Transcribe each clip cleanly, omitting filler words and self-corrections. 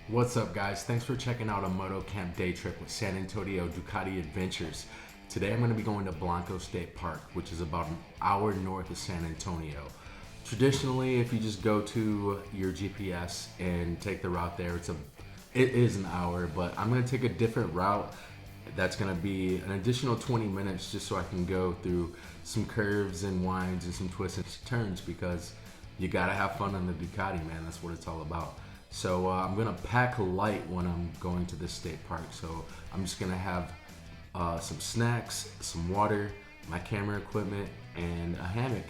What's up, guys? Thanks for checking out a Moto Camp day trip with San Antonio Ducati Adventures. Today I'm going to be going to Blanco State Park, which is about an hour north of San Antonio. Traditionally, if you just go to your GPS and take the route there, it is an hour, but I'm going to take a different route. That's going to be an additional 20 minutes just so I can go through some curves and winds and some twists and turns, because you got to have fun on the Ducati, man. That's what it's all about. So I'm gonna pack light when I'm going to this state park. So I'm just gonna have some snacks, some water, my camera equipment, and a hammock.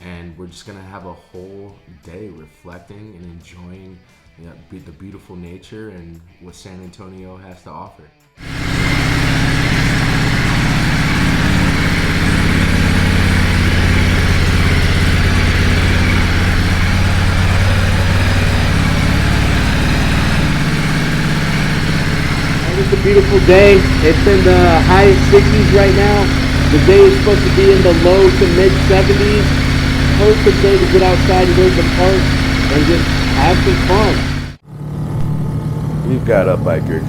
And we're just gonna have a whole day reflecting and enjoying the beautiful nature and what San Antonio has to offer. It's a beautiful day. It's in the high 60s right now. The day is supposed to be in the low to mid 70s. Perfect day to get outside and go to the park and just have some fun. We've got a biker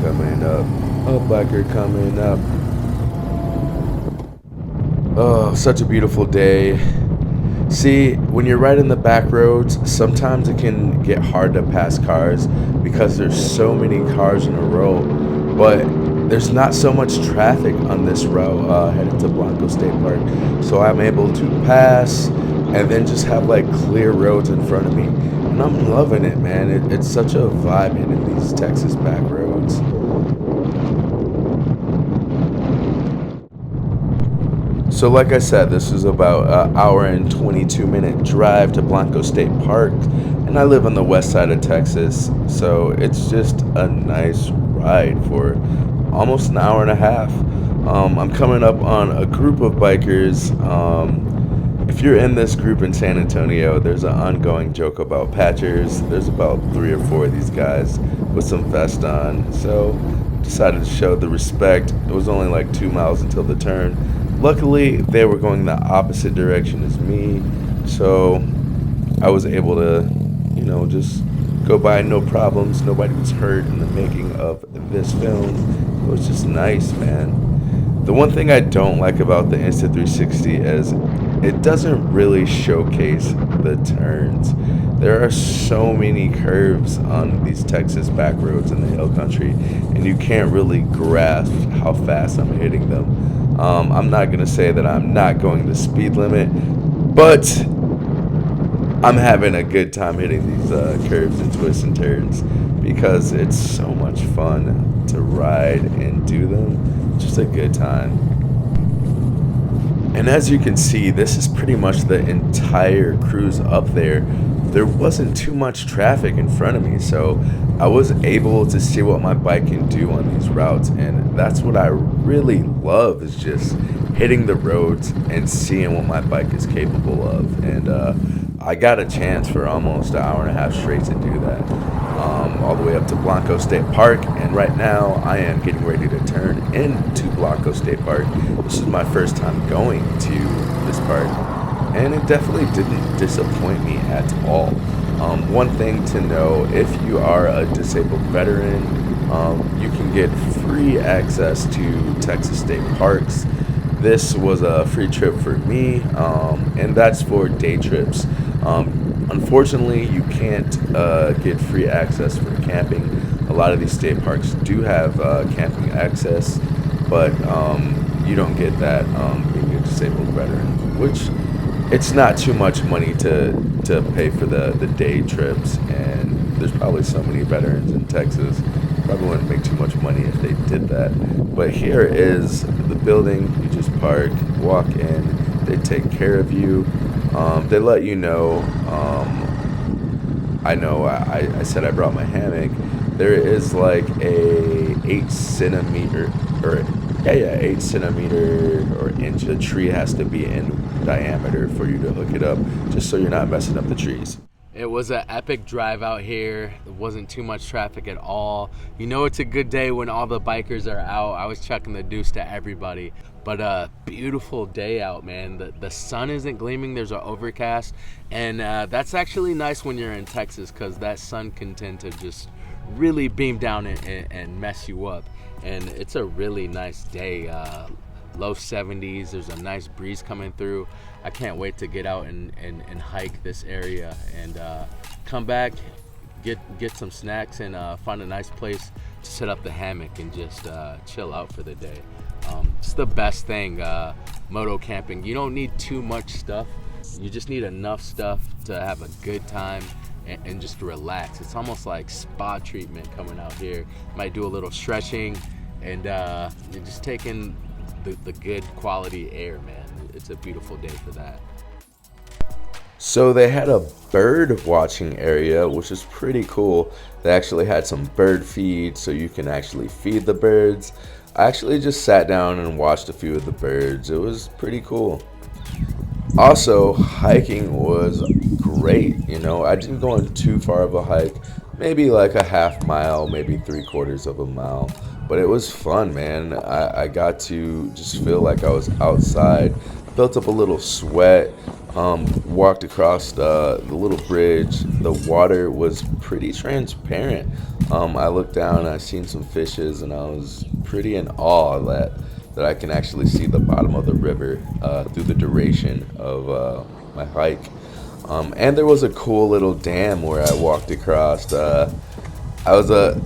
coming up. Oh, such a beautiful day. See, when you're riding the back roads, sometimes it can get hard to pass cars because there's so many cars in a row. But there's not so much traffic on this route headed to Blanco State Park. So I'm able to pass and then just have like clear roads in front of me. And I'm loving it, man. It's such a vibe hitting these Texas back roads. So like I said, this is about an hour and 22-minute drive to Blanco State Park. And I live on the west side of Texas, so it's just a nice ride for almost an hour and a half. I'm coming up on a group of bikers. If you're in this group in San Antonio, there's an ongoing joke about patchers. There's about 3 or 4 of these guys with some vest on, so decided to show the respect. It was only like 2 miles until the turn. Luckily, they were going the opposite direction as me, so I was able to, just go by no problems. Nobody was hurt in the making of this film. It was just nice, man. The one thing I don't like about the Insta360 is it doesn't really showcase the turns. There are so many curves on these Texas back roads in the hill country, and you can't really grasp how fast I'm hitting them. I'm not going to say that I'm not going the speed limit, but I'm having a good time hitting these curves and twists and turns because it's so much fun to ride and do them. Just a good time. And as you can see, this is pretty much the entire cruise up there. There wasn't too much traffic in front of me, so I was able to see what my bike can do on these routes, and that's what I really love, is just hitting the roads and seeing what my bike is capable of. And I got a chance for almost an hour and a half straight to do that, all the way up to Blanco State Park. And right now I am getting ready to turn into Blanco State Park. This is my first time going to this park, and it definitely didn't disappoint me at all. One thing to know, if you are a disabled veteran, you can get free access to Texas state parks. This was a free trip for me, and that's for day trips. Unfortunately, you can't get free access for camping. A lot of these state parks do have camping access, but you don't get that being a disabled veteran, which it's not too much money to pay for the day trips. And there's probably so many veterans in Texas, probably wouldn't make too much money if they did that. But here is the building. You just park, walk in, they take care of you. They let you know. I know I said I brought my hammock. There is like a 8 centimeter or 8 centimeter or inch. The tree has to be in diameter for you to hook it up, just so you're not messing up the trees. It was an epic drive out here. There wasn't too much traffic at all. You know it's a good day when all the bikers are out. I was chucking the deuce to everybody. But a beautiful day out, man. The sun isn't gleaming. There's an overcast. And that's actually nice when you're in Texas, because that sun can tend to just really beam down and mess you up. And it's a really nice day. Low 70s. There's a nice breeze coming through. I can't wait to get out and hike this area and come back, get some snacks, and find a nice place to set up the hammock and just chill out for the day. It's the best thing, moto camping. You don't need too much stuff. You just need enough stuff to have a good time and just relax. It's almost like spa treatment coming out here. Might do a little stretching and you're just taking the good quality air, man. It's a beautiful day for that. So they had a bird watching area, which is pretty cool. They actually had some bird feed, so you can actually feed the birds. I actually just sat down and watched a few of the birds. It was pretty cool. Also, hiking was great. You know, I didn't go on too far of a hike, maybe like a half mile, maybe 3/4 of a mile. But it was fun, man. I got to just feel like I was outside. Built up a little sweat. Walked across the little bridge. The water was pretty transparent. I looked down and I seen some fishes, and I was pretty in awe that I can actually see the bottom of the river through the duration of my hike. And there was a cool little dam where I walked across. I was a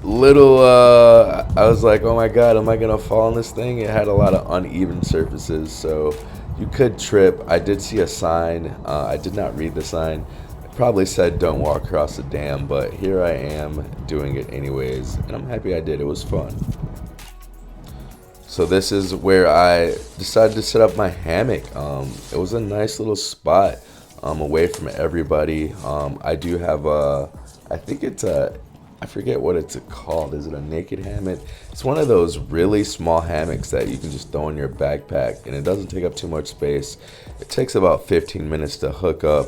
little I was like, oh my god, am I gonna fall on this thing? It had a lot of uneven surfaces, so you could trip. I did see a sign. I did not read the sign. It probably said don't walk across the dam, but here I am doing it anyways, and I'm happy I did. It was fun. So this is where I decided to set up my hammock. It was a nice little spot away from everybody. I do have I think it's I forget what it's called. Is it a naked hammock? It's one of those really small hammocks that you can just throw in your backpack, and it doesn't take up too much space. It takes about 15 minutes to hook up.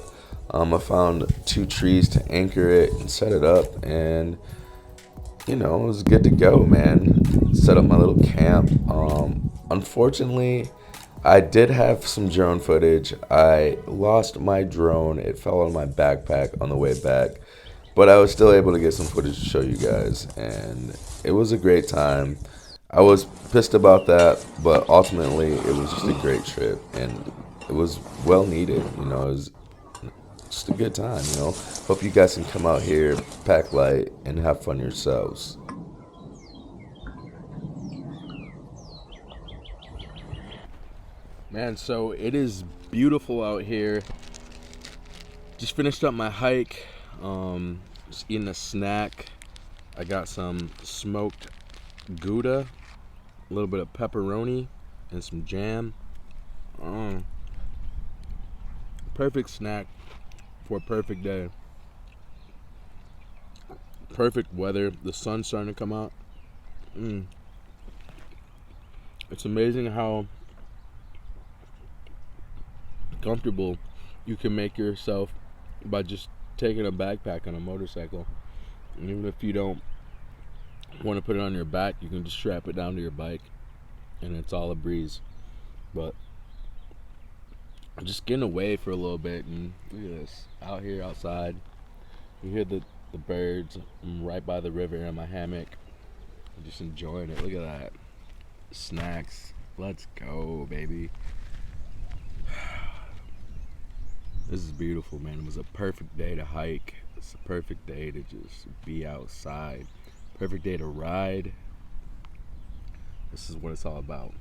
I found 2 trees to anchor it and set it up, and you know, it was good to go, man. Set up my little camp. Unfortunately, I did have some drone footage. I lost my drone. It fell on my backpack on the way back. But I was still able to get some footage to show you guys, and it was a great time. I was pissed about that, but ultimately it was just a great trip, and it was well needed. You know, it was just a good time. You know, hope you guys can come out here, pack light, and have fun yourselves. Man, so it is beautiful out here. Just finished up my hike. Just eating a snack. I got some smoked Gouda, a little bit of pepperoni, and some jam. Perfect snack for a perfect day. Perfect weather. The sun's starting to come out. It's amazing how comfortable you can make yourself by just taking a backpack on a motorcycle. And even if you don't want to put it on your back, you can just strap it down to your bike and it's all a breeze. But I'm just getting away for a little bit, and look at this, out here outside. You hear the birds. I'm right by the river in my hammock. I'm just enjoying it. Look at that. Snacks. Let's go, baby. This is beautiful, man. It was a perfect day to hike. It's a perfect day to just be outside. Perfect day to ride. This is what it's all about.